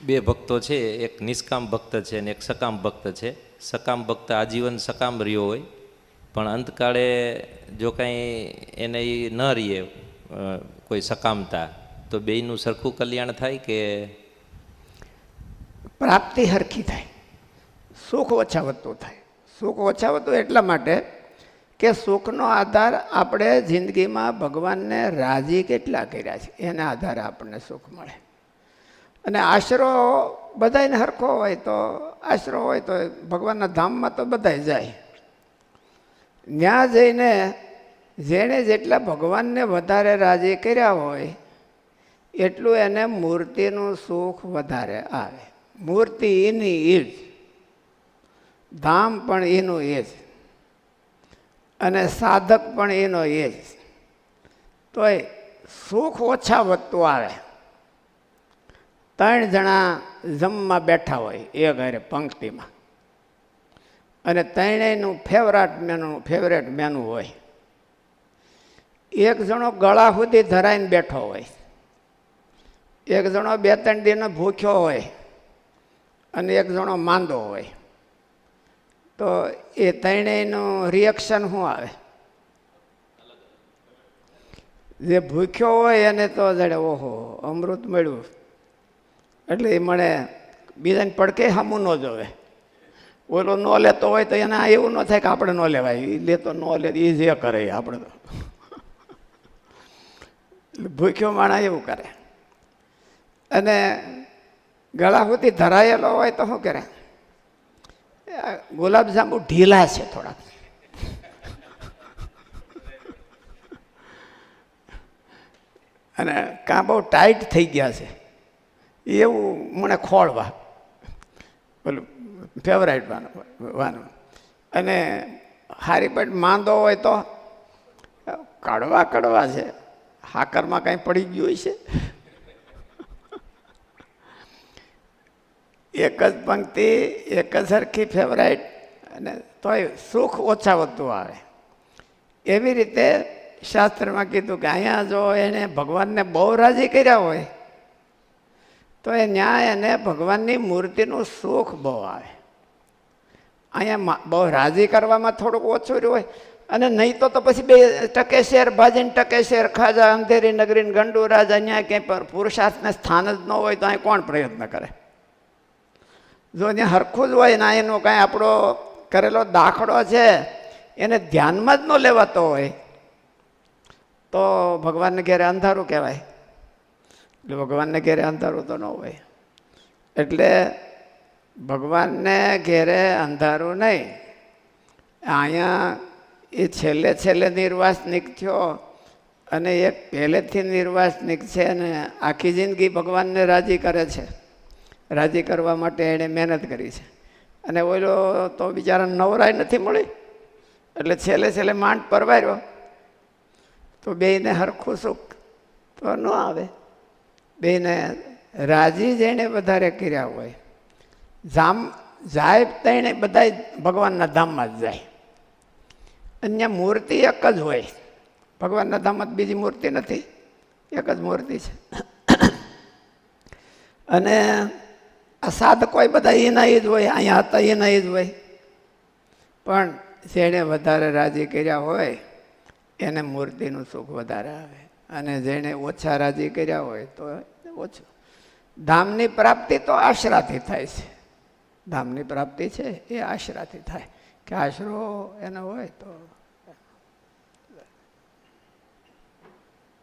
બે ભક્તો છે, એક નિષ્કામ ભક્ત છે અને એક સકામ ભક્ત છે. સકામ ભક્ત આજીવન સકામ રહ્યો હોય, પણ અંતકાળે જો કાંઈ એને એ ન રહીએ કોઈ સકામતા, તો બેયનું સરખું કલ્યાણ થાય કે પ્રાપ્તિ હરખી થાય, સુખ ઓછા વધતું થાય. સુખ ઓછા વધતું એટલા માટે કે સુખનો આધાર આપણે જિંદગીમાં ભગવાનને રાજી કેટલા કર્યા છે એના આધારે આપણને સુખ મળે. અને આશરો બધાને હરખો હોય તો આશરો હોય તો ભગવાનના ધામમાં તો બધાય જાય. ત્યાં જઈને જેણે જેટલા ભગવાનને વધારે રાજી કર્યા હોય એટલું એને મૂર્તિનું સુખ વધારે આવે. મૂર્તિ એની એ જ, ધામ પણ એનું એ જ, અને સાધક પણ એનો એ જ. તોય સુખ ઓછા વધતું આવે. 3 જણા જમવા બેઠા હોય એક હારે પંક્તિમાં, અને ત્રણેયનું ફેવરેટ મેનુ હોય. એક જણો ગળા સુધી ધરાઈને બેઠો હોય, એક જણો 2-3 દિનનો ભૂખ્યો હોય, અને એક જણો માંદો હોય. તો એ ત્રણેયનું રિએક્શન શું આવે? જે ભૂખ્યો હોય એને તો જાણે ઓહો અમૃત મળ્યું એટલે એ મળે, બીજાને પડકે સામું ન જોવે. ઓલો ન લેતો હોય તો એને એવું ન થાય કે આપણે ન લેવાય, એ લેતો ન લે, એ જે કરે આપણે તો. ભૂખ્યો માણસ એવું કરે. અને ગળા સુધી ધરાયેલો હોય તો શું કરે? ગુલાબજાંબુ ઢીલા છે થોડાક, અને કાં બહુ ટાઈટ થઈ ગયા છે એવું મને ખોળવા, પેલું ફેવરાઇટ વાનું. અને હારી પેટ માંદો હોય તો કડવા છે, હાકરમાં કાંઈ પડી ગયું હોય છે. એક જ પંક્તિ, એક જ સરખી ફેવરાઇટ, અને તોય સુખ ઓછા વધતું આવે. એવી રીતે શાસ્ત્રમાં કીધું કે અહીંયા જો એને ભગવાનને બહુ રાજી કર્યા હોય તો એ ન્યાય એને ભગવાનની મૂર્તિનું સુખ બહુ આવે. અહીંયા બહુ રાજી કરવામાં થોડુંક ઓછું રહ્યું હોય, અને નહીં તો પછી 2 ટકે શેર ભાજીને ટકે શેર ખાજા, અંધેરી નગરીને ગંડુ રાજ, અહીંયા ક્યાંય પુરુષાર્થને સ્થાન જ ન હોય તો અહીં કોણ પ્રયત્ન કરે? જો અહીંયા હરખું જ હોય ને એનો કાંઈ આપણો કરેલો દાખલો છે એને ધ્યાનમાં જ ન લેવાતો હોય તો ભગવાનને ઘેરે અંધારું કહેવાય. એટલે ભગવાનને ઘેરે અંધારું તો ન હોય. એટલે ભગવાનને ઘેરે અંધારું નહીં. અહીંયા એ છેલ્લે નિર્વાસનિક થયો, અને એક પહેલેથી નિર્વાસનિક છે, અને આખી જિંદગી ભગવાનને રાજી કરે છે. રાજી કરવા માટે એણે મહેનત કરી છે. અને ઓલો તો બિચારા નવરાય નથી મળી, એટલે છેલ્લે માંડ પરવાર્યો તો બેયને હરખું સુખ તો ન આવે. બેયને રાજી જેણે વધારે કર્યા હોય, જાય તેણે બધા ભગવાનના ધામમાં જ જાય. અન્ય મૂર્તિ એક જ હોય, ભગવાનના ધામમાં બીજી મૂર્તિ નથી, એક જ મૂર્તિ છે. અને આ સાધકો બધા એના જ હોય, અહીંયા હતા એના જ હોય. પણ જેણે વધારે રાજી કર્યા હોય એને મૂર્તિનું સુખ વધારે આવે, અને જેણે ઓછા રાજી કર્યા હોય તો ઓછું. ધામની પ્રાપ્તિ તો આશરાથી થાય છે. ધામની પ્રાપ્તિ છે એ આશરાથી થાય, કે આશરો એનો હોય તો